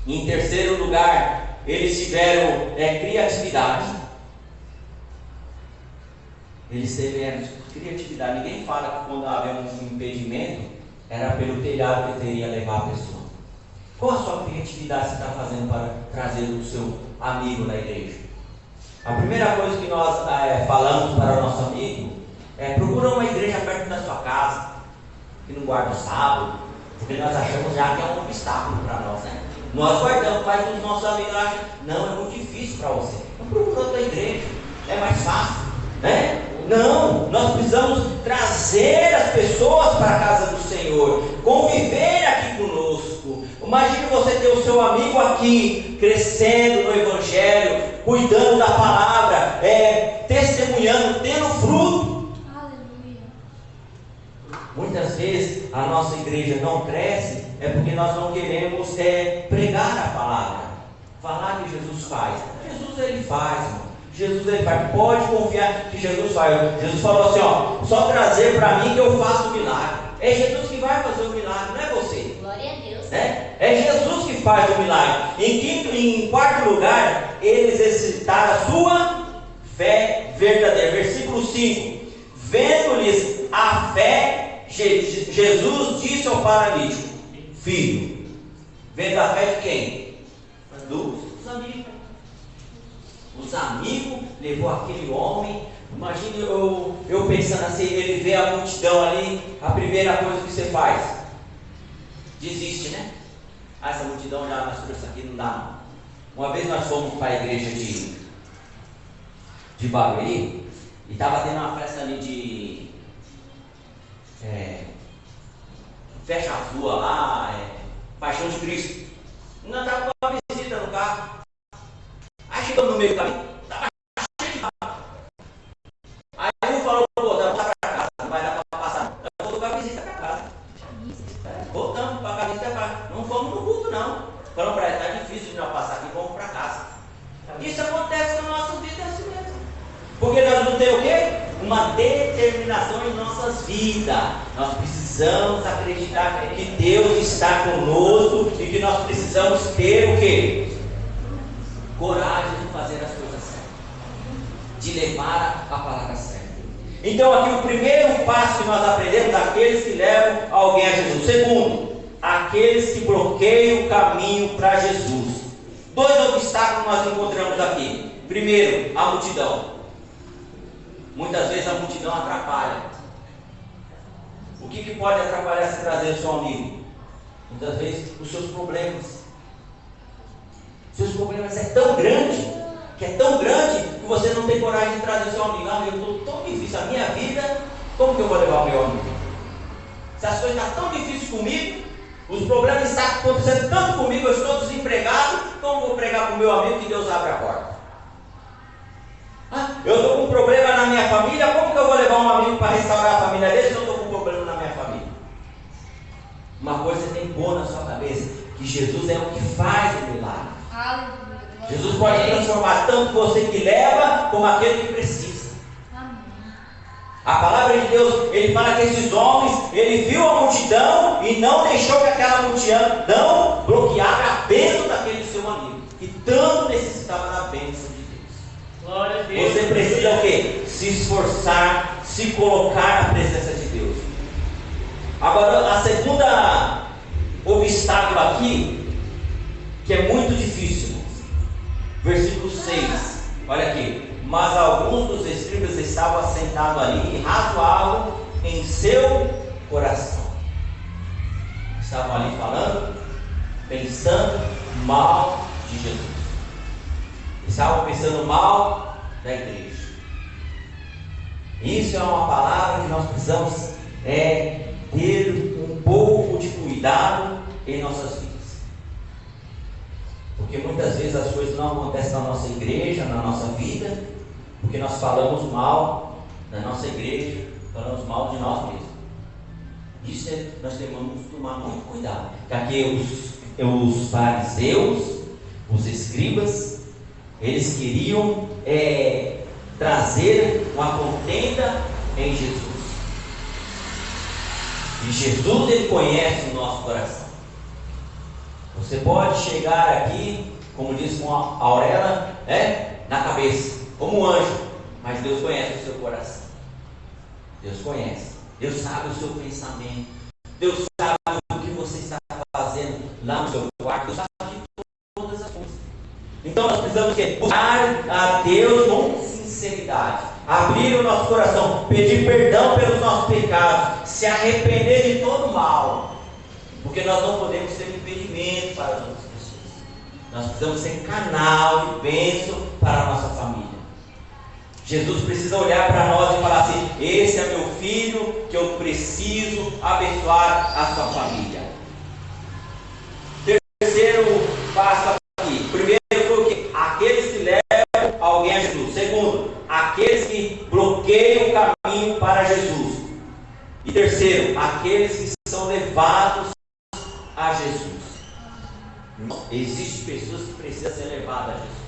E em terceiro lugar, eles tiveram criatividade. Eles tiveram Criatividade. Ninguém fala que quando havia um impedimento, era pelo telhado que teria levar a pessoa. Qual a sua criatividade você está fazendo para trazer o seu amigo na igreja? A primeira coisa que nós falamos para o nosso amigo é: procura uma igreja perto da sua casa, que não guarda o sábado, porque nós achamos já que é um obstáculo para nós, né? Nós guardamos, mas os nossos amigos acham: não, é muito difícil para você. Então procura outra igreja, é mais fácil, né? Não, nós precisamos trazer as pessoas para a casa do Senhor, conviver aqui conosco. Imagine você ter o seu amigo aqui, crescendo no Evangelho, cuidando da palavra, testemunhando, tendo fruto. Aleluia. Muitas vezes a nossa igreja não cresce, é porque nós não queremos pregar a palavra, falar que Jesus faz. Jesus ele faz, irmão. Jesus ele faz, pode confiar que Jesus faz. Jesus falou assim: ó, só trazer para mim que eu faço o milagre. É Jesus que vai fazer o milagre, não é você. Glória a Deus. É Jesus que faz o milagre. Em quarto lugar, eles exercitaram a sua fé verdadeira. Versículo 5: vendo-lhes a fé, Jesus disse ao paralítico: filho. Vendo a fé de quem? Dos amigos. Os amigos levou aquele homem. Imagine eu pensando assim, ele vê a multidão ali, a primeira coisa que você faz, desiste, né? Essa multidão já nas trouxe aqui, não dá não. Uma vez nós fomos para a igreja de Barueri, e estava tendo uma festa ali de Fecha a Rua lá, Paixão de Cristo. Nós estávamos com uma visita no carro. Aí chegamos no meio do caminho, estava cheio de carro. Aí um falou pro outro: voltar para casa, não vai dar para passar. Nós voltamos com a visita para casa. Voltamos para a visita para casa. Não fomos no culto, não. Falamos para ele: está difícil de nós passar aqui, vamos para casa. Isso acontece na nossa vida assim mesmo. Porque nós não temos o quê? Uma determinação em nossas vidas. Nós precisamos acreditar que Deus está conosco e que nós precisamos ter o quê? Coragem de fazer as coisas certas, de levar a palavra certa. Então aqui o primeiro passo que nós aprendemos: aqueles que levam alguém a Jesus. Segundo, aqueles que bloqueiam o caminho para Jesus. Dois obstáculos nós encontramos aqui. Primeiro, a multidão. Muitas vezes a multidão atrapalha. O que pode atrapalhar se trazer o seu amigo? Muitas vezes os seus problemas. Seus problemas é tão grande, que você não tem coragem de trazer seu amigo. Ah, eu estou tão difícil a minha vida, como que eu vou levar o meu amigo? Se as coisas estão tão difíceis comigo, os problemas estão acontecendo tanto comigo, eu estou desempregado, como vou pregar para o meu amigo que Deus abre a porta? Ah, eu estou com um problema na minha família, como que eu vou levar um amigo para restaurar a família dele se eu estou com um problema na minha família? Uma coisa você tem que pôr na sua cabeça: que Jesus é o que faz o milagre. Jesus pode transformar tanto você que leva, como aquele que precisa. A palavra de Deus, ele fala que esses homens, ele viu a multidão e não deixou que aquela multidão bloqueasse a bênção daquele seu amigo, que tanto necessitava da bênção de Deus. Glória a Deus. Você precisa o quê? Se esforçar, se colocar na presença de Deus. Agora, a segunda obstáculo aqui, que é muito difícil, versículo 6, olha aqui: mas alguns dos escribas estavam assentados ali e razoavam em seu coração. Estavam ali falando, pensando mal de Jesus. Estavam pensando mal da igreja. Isso é uma palavra que nós precisamos ter um pouco de cuidado em nossas vidas. Porque muitas vezes as coisas não acontecem na nossa igreja, na nossa vida, porque nós falamos mal da nossa igreja, falamos mal de nós mesmos. Isso nós temos que tomar muito cuidado. Porque aqui os fariseus, os escribas, eles queriam trazer uma contenda em Jesus. E Jesus, ele conhece o nosso coração. Você pode chegar aqui, como diz com a Aurélia, na cabeça, como um anjo, mas Deus conhece o seu coração. Deus conhece. Deus sabe o seu pensamento. Deus sabe o que você está fazendo lá no seu quarto. Deus sabe de todas as coisas. Então nós precisamos buscar a Deus com sinceridade. Abrir o nosso coração. Pedir perdão pelos nossos pecados. Se arrepender de todo mal. Porque nós não podemos ser impedimento para as outras pessoas. Nós precisamos ser canal de bênção para a nossa família. Jesus precisa olhar para nós e falar assim: esse é meu filho que eu preciso abençoar a sua família. Terceiro passo aqui. Primeiro foi o quê? Aqueles que levam alguém a Jesus. Segundo, aqueles que bloqueiam o caminho para Jesus. E terceiro, aqueles que são levados a Jesus. Existem pessoas que precisam ser levadas a Jesus.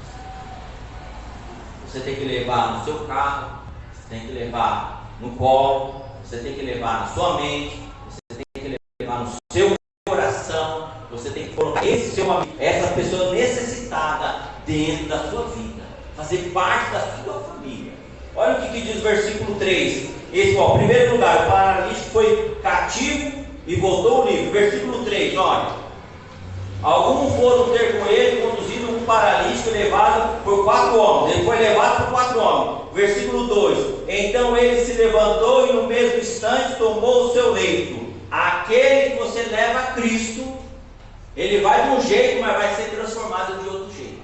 Você tem que levar no seu carro, você tem que levar no colo, você tem que levar na sua mente, você tem que levar no seu coração, você tem que colocar esse seu amigo, essa pessoa necessitada dentro da sua vida, fazer parte da sua família. Olha o que diz o versículo 3. Esse, ó, em primeiro lugar, o paralítico foi cativo e voltou livre. Versículo 3, olha. Alguns foram ter com ele, conduzido um paralítico levado por 4 homens. Ele foi levado por 4 homens. Versículo 2. Então ele se levantou e no mesmo instante tomou o seu leito. Aquele que você leva a Cristo, ele vai de um jeito, mas vai ser transformado de outro jeito.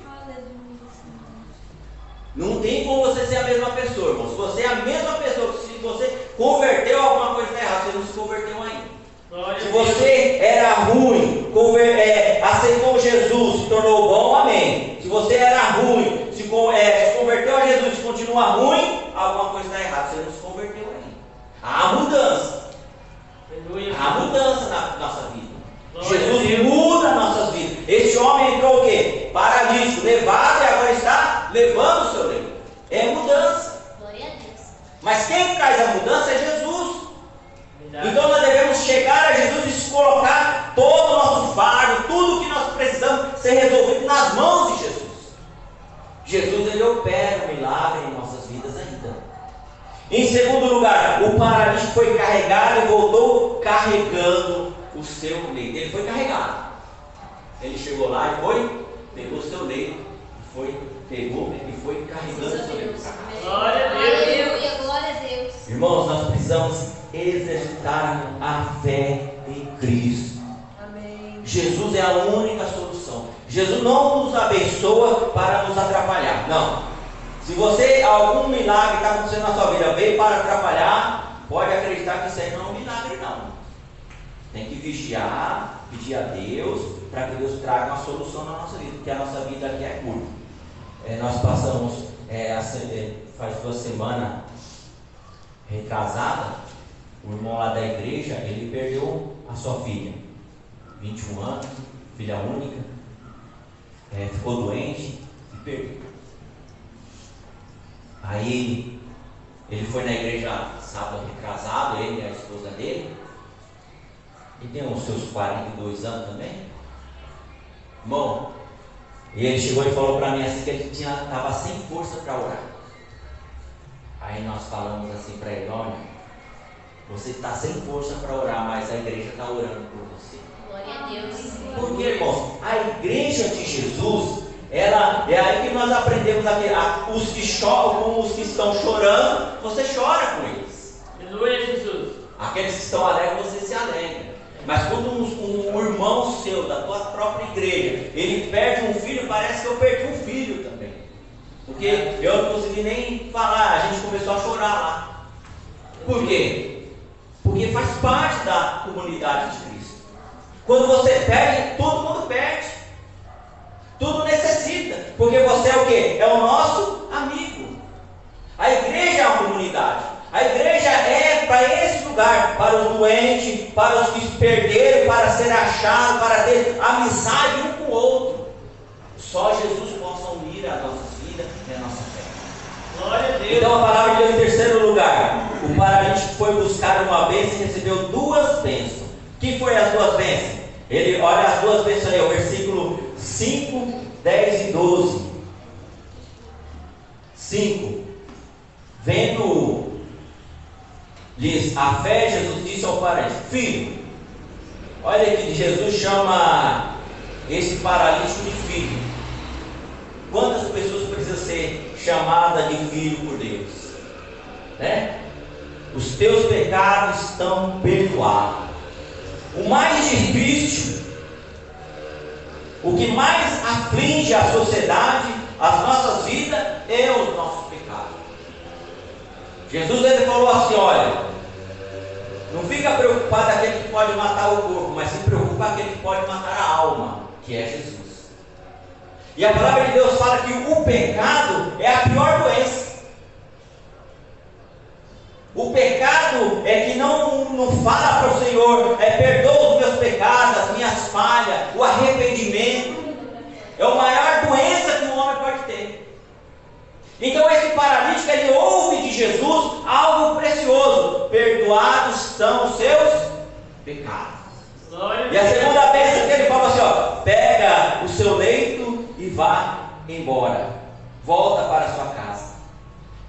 Não tem como você ser a mesma pessoa, irmão. Se você é a mesma pessoa, se você converteu, alguma coisa está errada, você não se converteu ainda. Se você era ruim, aceitou Jesus, se tornou bom, amém. Se você era ruim, se converteu a Jesus e continua ruim, alguma coisa está errada, você não se converteu ainda. Há mudança. Há mudança na nossa vida. Jesus muda nossas vidas. Este homem entrou o quê? Paralítico, levado, e agora está levando o seu leito. É mudança. Glória a Deus. Mas quem traz a mudança é Jesus. Então nós devemos chegar a Jesus e colocar todo o nosso fardo, tudo o que nós precisamos ser resolvido nas mãos de Jesus. Jesus, ele opera um milagre em nossas vidas ainda. Em segundo lugar, o paralítico foi carregado e voltou carregando o seu leito. Ele foi carregado. Ele chegou lá e pegou o seu leito, pegou e foi carregando o seu leito. Glória a Deus. Aleluia, glória a Deus. Irmãos, nós precisamos exercitar a fé em Cristo. Amém. Jesus é a única solução. Jesus não nos abençoa para nos atrapalhar. Não. Se você, algum milagre está acontecendo na sua vida, veio para atrapalhar, pode acreditar que isso aí não é um milagre, não. Tem que vigiar, pedir a Deus, para que Deus traga uma solução na nossa vida, porque a nossa vida aqui é curta. Nós passamos, faz 2 semanas, retrasada, o irmão lá da igreja, ele perdeu a sua filha, 21 anos, filha única, ficou doente e perdeu. Aí ele foi na igreja sábado retrasado, ele e a esposa dele, e tem os seus 42 anos também, irmão, e ele chegou e falou para mim assim que ele estava sem força para orar. Aí nós falamos assim para ele: olha, você está sem força para orar, mas a igreja está orando por você. Glória a Deus. Porque, irmãos, a igreja de Jesus, ela é aí que nós aprendemos os que choram, como os que estão chorando, você chora com eles. Aleluia, Jesus. Aqueles que estão alegres, você se alegra. Mas quando um irmão seu, da tua própria igreja, ele perde um filho, parece que eu perdi um filho também. Porque eu não consegui nem falar, a gente começou a chorar lá. Por quê? Porque faz parte da comunidade de Cristo. Quando você perde, todo mundo perde. Tudo necessita. Porque você é o quê? É o nosso amigo. A igreja é uma comunidade. A igreja é para esse lugar, para os doentes, para os que se perderam, para ser achados, para ter amizade um com o outro. Só Jesus possa unir as nossas vidas e a nossa fé. Glória a Deus. Então a palavra de Deus em terceiro lugar. O paralítico foi buscar uma bênção e recebeu 2 bênçãos. Que foi as 2 bênçãos? Ele olha as 2 bênçãos aí, o versículo 5, 10 e 12. 5. Vendo diz, a fé, Jesus disse ao paralítico, filho, olha que Jesus chama esse paralítico de filho. Quantas pessoas precisam ser chamadas de filho por Deus? Né? Os teus pecados estão perdoados. O mais difícil, o que mais aflige a sociedade, as nossas vidas, é os nossos pecados. Jesus ele falou assim, olha, não fica preocupado aquele que pode matar o corpo, mas se preocupa aquele que pode matar a alma, que é Jesus. E a palavra de Deus fala que o pecado é a pior doença. O pecado é que não fala para o Senhor, perdoa os meus pecados, as minhas falhas, o arrependimento. É a maior doença que um homem pode ter. Então esse paralítico, ele ouve de Jesus algo precioso: perdoados são os seus pecados. E a segunda bênção que ele fala assim, ó, pega o seu leito e vá embora, volta para a sua casa.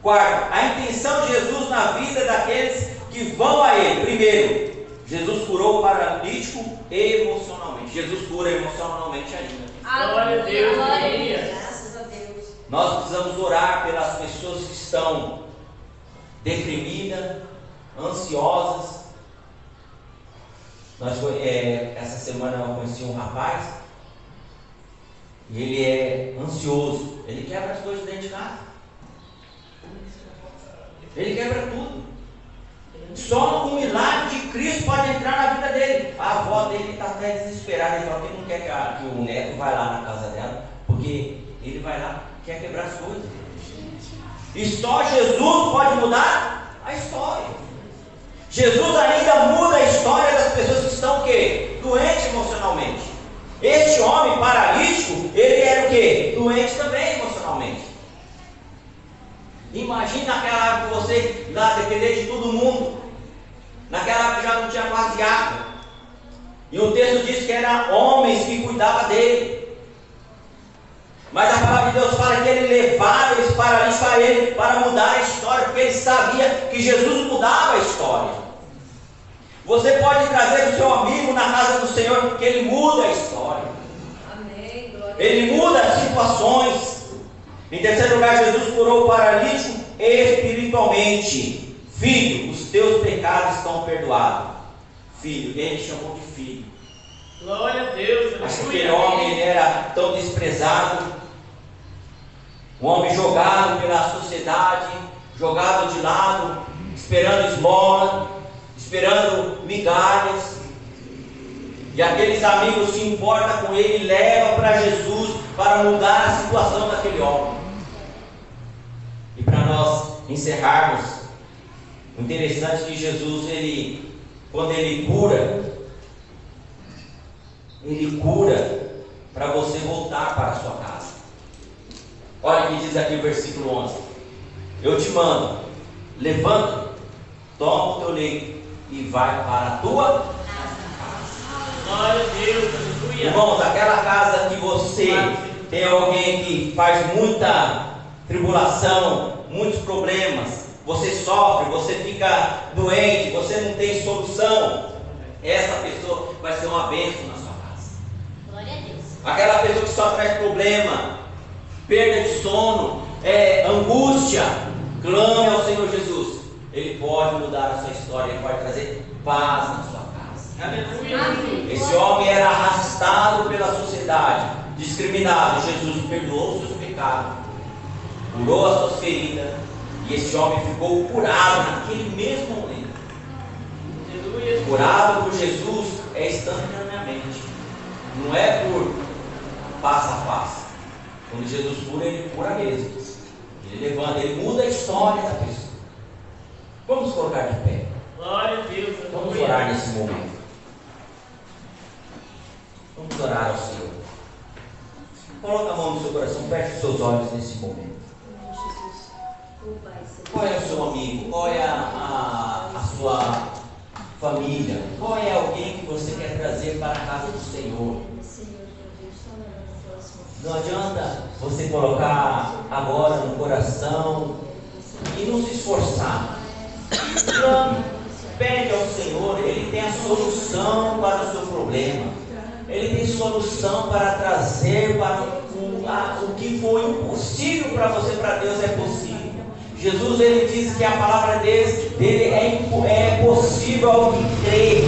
Quarto, a intenção de Jesus na vida daqueles que vão a Ele. Primeiro, Jesus curou o paralítico emocionalmente. Jesus cura emocionalmente ainda. Glória a Deus, Graças a Deus. Nós precisamos orar pelas pessoas que estão deprimidas, ansiosas. Essa semana eu conheci um rapaz e ele é ansioso. Ele quebra as coisas dentro de casa. Ele quebra tudo. Só um milagre de Cristo pode entrar na vida dele. A avó dele está até desesperada. Ele fala que não quer que o neto vá lá na casa dela, porque ele vai lá, quer quebrar as coisas. E só Jesus pode mudar a história. Jesus ainda muda a história das pessoas que estão o quê? Doentes emocionalmente. Este homem paralítico, ele era o quê? Doente também emocionalmente. Imagina naquela época que você lá depender de todo mundo. Naquela época já não tinha quase água. E o texto diz que eram homens que cuidavam dele. Mas a palavra de Deus fala que ele levaram esse paralítico a ele para mudar a história, porque ele sabia que Jesus mudava a história. Você pode trazer o seu amigo na casa do Senhor, que ele muda a história. Amém. Glória. Ele muda as situações. Em terceiro lugar, Jesus curou o paralítico espiritualmente. Filho, os teus pecados estão perdoados. Filho, ele chamou de filho. Glória a Deus. Mas aquele homem, ele era tão desprezado, um homem jogado pela sociedade, jogado de lado, esperando esmola, esperando migalhas. E aqueles amigos se importam com ele e levam para Jesus para mudar a situação daquele homem. E para nós encerrarmos, o interessante é que Jesus, quando ele cura para você voltar para a sua casa. Olha o que diz aqui o versículo 11: eu te mando, levanta, toma o teu leito e vai para a tua casa. Glória a Deus, aleluia. Irmãos, aquela casa que você tem alguém que faz muita tribulação, muitos problemas, você sofre, você fica doente, você não tem solução, essa pessoa vai ser uma bênção na sua casa. Glória a Deus. Aquela pessoa que só traz problema, perda de sono, angústia, clame ao Senhor Jesus. Ele pode mudar a sua história, ele pode trazer paz na sua casa. Aleluia. Esse homem era arrastado pela sociedade, discriminado. Jesus perdoou os seus pecados, curou as suas feridas, e esse homem ficou curado naquele mesmo momento. Aleluia. Curado por Jesus é instantaneamente, não é por passo a passo. Quando Jesus cura, ele cura mesmo. Ele levanta, ele muda a história da pessoa. Vamos colocar de pé. Glória a Deus, Vamos aleluia. orar nesse momento. Vamos orar ao Senhor. Coloca a mão no seu coração, feche os seus olhos nesse momento. Qual é o seu amigo? Qual é a sua família? Qual é alguém que você quer trazer para a casa do Senhor? Não adianta você colocar agora no coração e não se esforçar. Clame, pede ao Senhor, Ele tem a solução para o seu problema. Ele tem solução para trazer para o que foi impossível para você, para Deus é possível. Jesus, Ele diz que a palavra dele é possível ao que crê.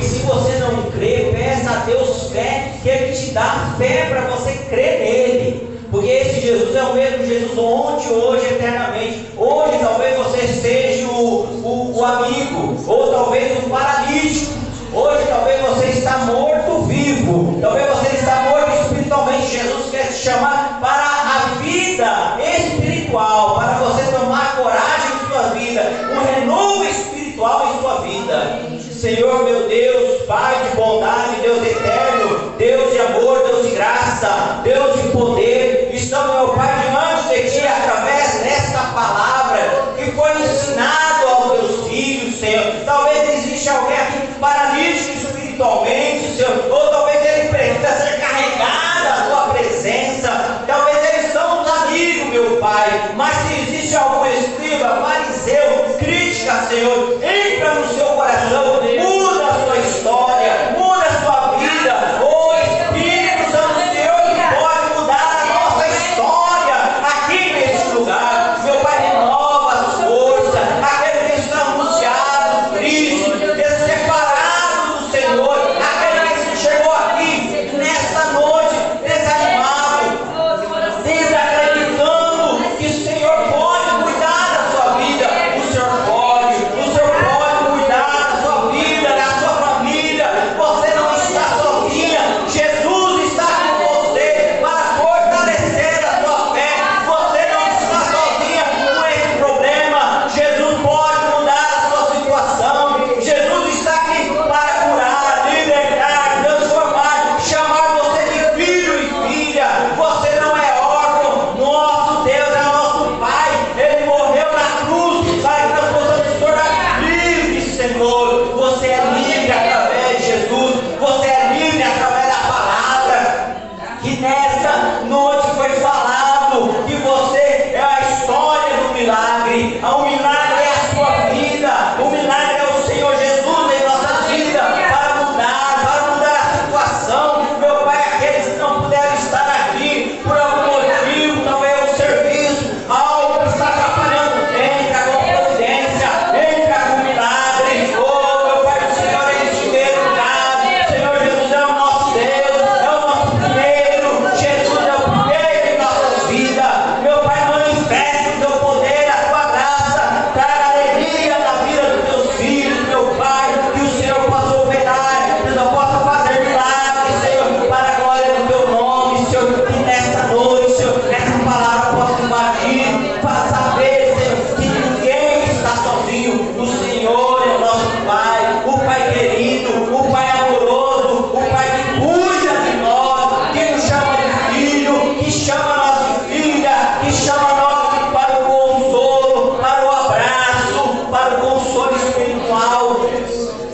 E se você não crê, peça a Deus fé, que Ele te dá fé para você crer nele. Porque esse Jesus é o mesmo Jesus ontem, hoje, eternamente. Hoje talvez você seja o amigo, ou talvez o paralítico. Hoje talvez você está morto vivo, talvez você está morto espiritualmente. Jesus quer te chamar para a vida espiritual, para você tomar coragem em sua vida, um renovo espiritual em sua vida. Senhor meu Deus, Pai de bondade, Deus eterno, Deus de amor, Deus de graça, Deus de poder, estamos, meu Pai, diante de Ti, através desta palavra que foi ensinado aos Teus filhos, Senhor. Talvez exista alguém aqui paralítico espiritualmente, Senhor, ou talvez ele precisa ser carregado à Tua presença, talvez eles são uns amigos, meu Pai, mas se existe algum escriba, fariseu, crítica, Senhor, entra no seu coração, muda a sua história, muda a sua vida. O Espírito Santo do Senhor que pode mudar a nossa história aqui nesse lugar. Meu Pai, renova as forças, aquele que está angustiado, triste, separado do Senhor, aquele que chegou aqui nesta noite desanimado, desacreditando que o Senhor pode cuidar da sua vida. O Senhor pode cuidar da sua vida, da sua família. Você não está sozinha. Jesus está com você para fortalecer a sua fé. Você não está sozinha com esse problema. Jesus pode mudar a sua situação. Jesus está aqui para curar, libertar, transformar, chamar você de filho e filha. Você não é órfão. Nosso Deus é nosso Pai. Ele morreu na cruz para que nós possamos se tornar livres, Senhor. Você é livre através de Jesus. Você é livre através da palavra. Que nessa noite foi falado que você é a história do milagre. O milagre é a sua vida. O milagre é o Senhor Jesus em nossa vida para mudar a situação. Meu Pai, aqueles que não puderam estar aqui por algum motivo, talvez o serviço, algo que está atrapalhando, entra com providência, entra com milagre. Oh, meu Pai do Senhor, em primeiro lugar, Senhor Jesus é o nosso Deus, é o nosso primeiro. Jesus é o primeiro em nossas vidas. Meu Pai, manifesta o teu poder, a tua graça, traga alegria na vida dos teus filhos, meu Pai, que o Senhor possa operar, que eu possa fazer milagres, Senhor, para a glória do teu nome, Senhor, que nesta noite, Senhor, essa palavra possa invadir, para saber, Senhor, que ninguém está sozinho. O Senhor é o nosso Pai, o Pai querido, o Pai amoroso, o Pai que cuida de nós, que nos chama de filho, que chama nós de filha, que chama nós para o consolo, para o abraço, para o consolo espiritual.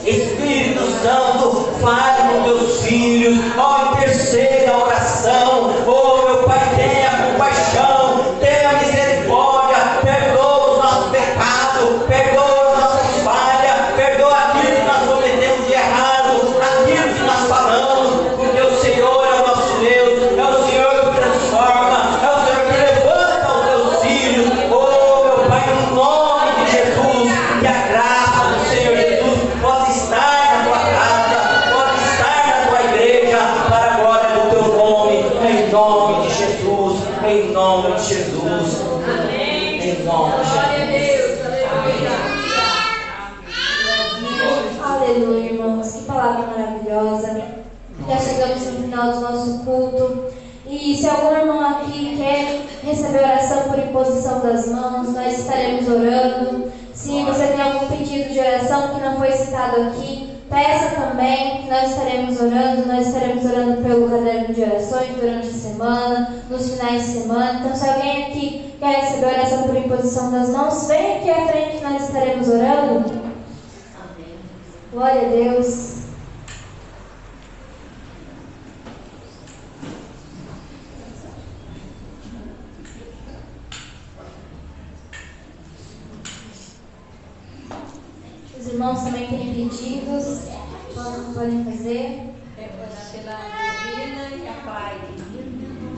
Espírito Santo, fale com teus filhos, interceda a oração. Oh, meu Pai, tenha compaixão, tenha misericórdia, perdoa os nossos pecados, perdoa as nossas falhas, perdoa aquilo que nós cometemos de errado, aquilo que nós falamos, porque o Senhor é o nosso Deus, é o Senhor que transforma, é o Senhor que levanta os teus filhos. Oh, meu Pai, no nome de Jesus, que a graça do Senhor Jesus possa estar na tua casa, pode estar na tua igreja, para a glória do teu nome, em nome de Jesus, em nome de Jesus, em nome de Jesus. Aleluia, irmãos, que palavra maravilhosa. Já chegamos no final do nosso culto. E se algum irmão aqui quer receber oração por imposição das mãos, nós estaremos orando. Se você tem algum pedido de oração que não foi citado aqui, peça também, nós estaremos orando. Nós estaremos orando pelo caderno de orações durante a semana, nos finais de semana. Então, se alguém aqui quer receber oração por imposição das mãos, vem aqui à frente que nós estaremos orando. Glória a Deus. Os irmãos irmãos também têm pedidos, podem fazer. Pela Vila e a Pai.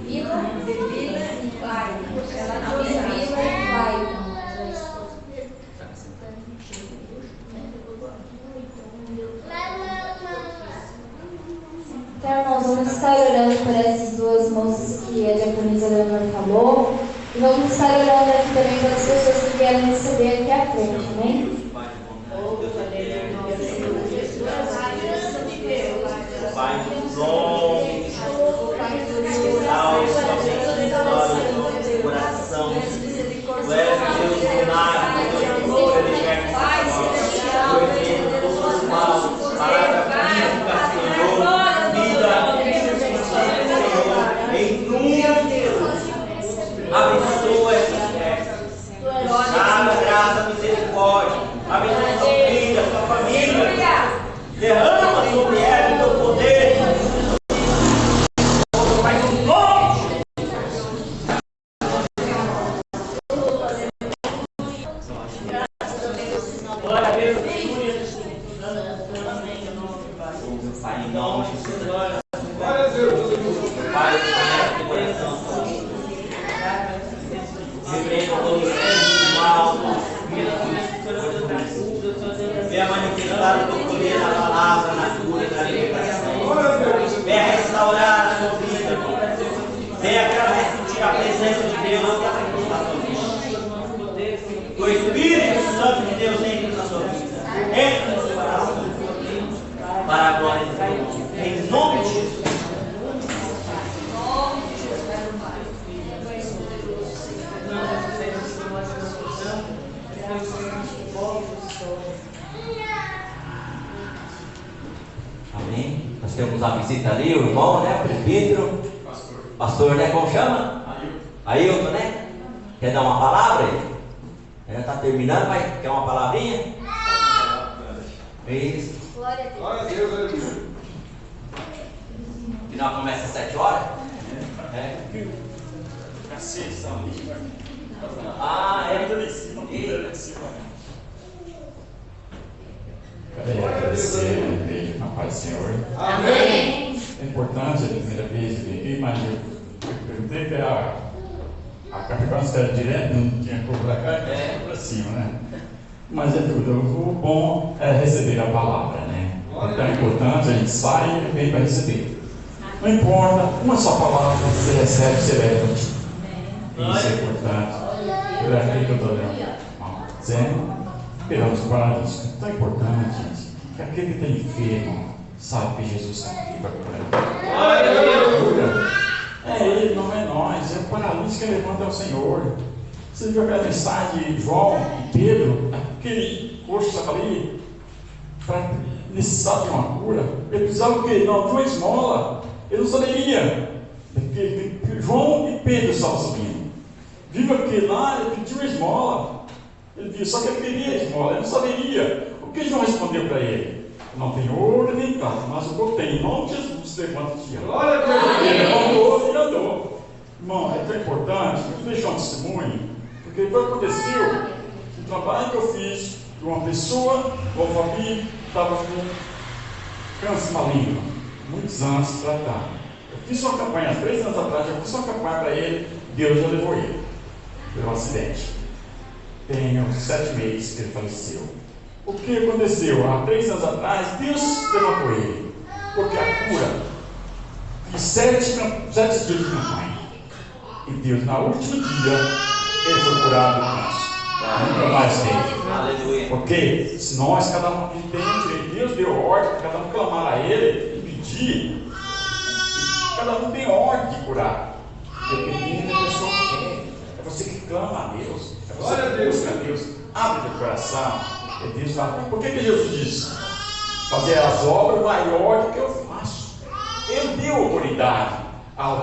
Vila E Pai. Vila e Pai. Então, irmãos, vamos estar orando por essas duas moças que a diaconisa Leonor falou. E vamos estar orando aqui também pelas pessoas que vieram receber aqui à frente, amém? Pai do nome, salve sua bênção no coração. Tu és Deus do nada, Deus do novo, ele quer que tu ordene todos os maus, palavra viva, Senhor, vida, Senhor, em nome de Deus. Abençoa essas festas. Dá graça, misericórdia. Abençoa sua vida, sua família. Derrama sobre ela o teu poder. Pai, no nome. Glória a Deus. Pai, em nome de Jesus. Glória a Deus. Pai, conhece o coração. Repreenda todo o espírito do mal. Venha manifestar o teu poder na palavra, na cura, na libertação. Venha restaurar a sua vida. Venha sentir a presença de Deus na sua vida. O Espírito Santo de Deus entra na sua vida. Entra no seu coração. Para a glória de Deus. Em nome de Jesus. Amém. Nós temos a visita ali, o irmão, né? O presbítero. Pastor, né? Como chama? Ailton, né? Quer dar uma palavra aí? Já está terminando, mas quer uma palavrinha? Isso. Glória a Deus. O final começa às 7 horas? É. Ah, é. Quero agradecer a igreja, na paz do Senhor. Amém. É importante a primeira vez vir aqui, mas eu perguntei que a Capricórnio era direto, não tinha cor para cá, para cima, né? Mas é tudo. O bom é receber a palavra, né? Então é importante, a gente sai e vem para receber. Não importa, uma só palavra você recebe, você leva. Isso é importante. Por aqui que eu estou lendo. Dizendo, esperamos para isso. É tão importante, gente, que aquele que tem fé, irmão, sabe que Jesus está aqui para curar. É Ele, não é nós. É o paralítico que levanta é o Senhor. Você viu aquela mensagem de João e Pedro, aquele coxo estava ali, necessitava de uma cura. Ele precisava o quê? Não, de uma esmola. Ele não saberia. Porque João e Pedro estavam subindo. Viu aquele lá, ele pediu uma esmola. Ele disse, só que ele queria a esmola, ele não saberia. O que João respondeu para ele? Não tem ouro nem prata, mas o que eu tenho, em nome de Jesus, levanta-te. Glória a Deus! Ele levantou e andou. Irmão, é tão importante, eu vou deixar um testemunho, porque foi o que aconteceu. O trabalho que eu fiz, uma pessoa, uma família, estava com câncer maligno, muitos anos para tratar. Eu fiz uma campanha, 3 anos atrás, eu fiz uma campanha para ele, Deus já levou ele, pelo acidente. Tenho 7 meses que ele faleceu. O que aconteceu? Há 3 anos atrás, Deus levantou ele. Porque a cura, de 7 dias de campanha. E Deus, na último dia, ele foi curado do câncer. Nunca mais teve. Aleluia. Porque se nós, cada um tem direito, Deus deu ordem para cada um clamar a ele e pedir. E cada um tem ordem de curar. Dependendo da pessoa que quer. É você que clama a Deus. É você que busca a Deus. Abre teu coração. É Deus lá. Por que Jesus disse? Fazer as obras maiores do que eu faço. Ele deu autoridade.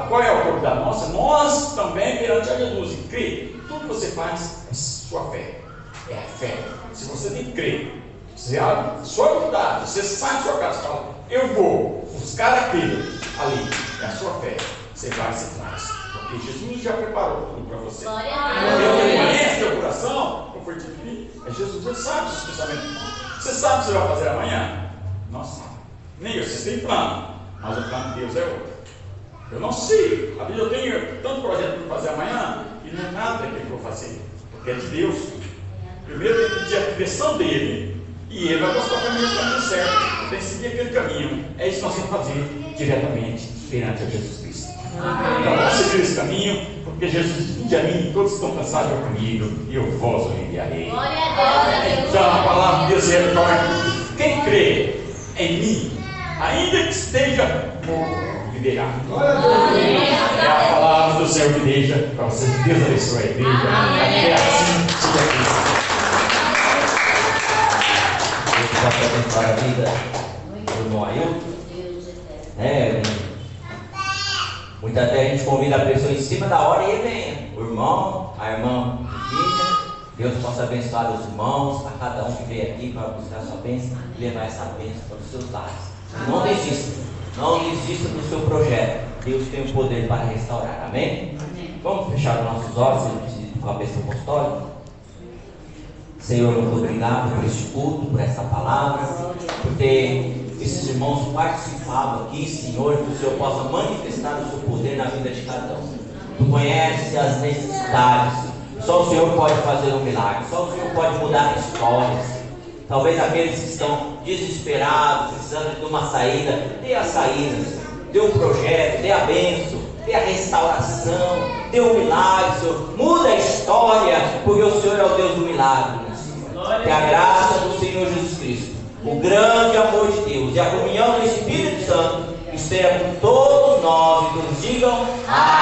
Qual é a autoridade nossa? Nós também perante a Jesus. E crer. Tudo que você faz é sua fé. É a fé. Se você tem que crer, você abre sua autoridade. Você sai da sua casa e fala: eu vou buscar aquilo ali. É a sua fé. Você vai e você traz. Porque Jesus já preparou tudo para você. Porque o que conhece teu coração, como foi dito aqui, é Jesus. Ele sabe os seus pensamentos. Você sabe o que você vai fazer amanhã? Não sabe. Nem eu, vocês têm plano, mas o plano de Deus é outro. Eu não sei. Às vezes eu tenho tanto projeto para fazer amanhã e não é nada daquilo que eu vou fazer, porque é de Deus. Primeiro eu tenho que pedir a direção dele e ele vai mostrar para mim o caminho certo. Eu tenho que seguir aquele caminho. É isso que nós temos que fazer diretamente perante a Jesus Cristo. Então vamos seguir esse caminho, porque Jesus diz a mim: todos estão cansados comigo e eu vos enviarei. Então a palavra de Deus é: quem crê em mim, ainda que esteja morto, viverá. É a palavra do Senhor, igreja, para vocês. Deus abençoe a igreja. Até assim seja Cristo. Deus vai abençoar a vida do irmão Ailton. Muitas vezes a gente convida a pessoa em cima da hora e ele vem. O irmão, a irmã Virgínia. Deus possa abençoar os irmãos, a cada um que veio aqui para buscar a sua bênção e levar essa bênção para os seus lares. Não desista. Não desista do seu projeto. Deus tem o poder para restaurar. Amém? Vamos fechar os nossos olhos com a bênção apostólica. Senhor, muito obrigado por este culto, por essa palavra, por ter esses irmãos participado aqui, Senhor, que o Senhor possa manifestar o seu poder na vida de cada um. Tu conheces as necessidades. Só o Senhor pode fazer um milagre. Só o Senhor pode mudar histórias. Talvez aqueles que estão desesperados, precisando de uma saída, dê as saídas, dê um projeto, dê a bênção, dê a restauração, dê um milagre, Senhor. Muda a história, porque o Senhor é o Deus do milagre, né, Senhor? Que a graça do Senhor Jesus Cristo, o grande amor de Deus e a comunhão do Espírito Santo esteja com todos nós e nos digam amém.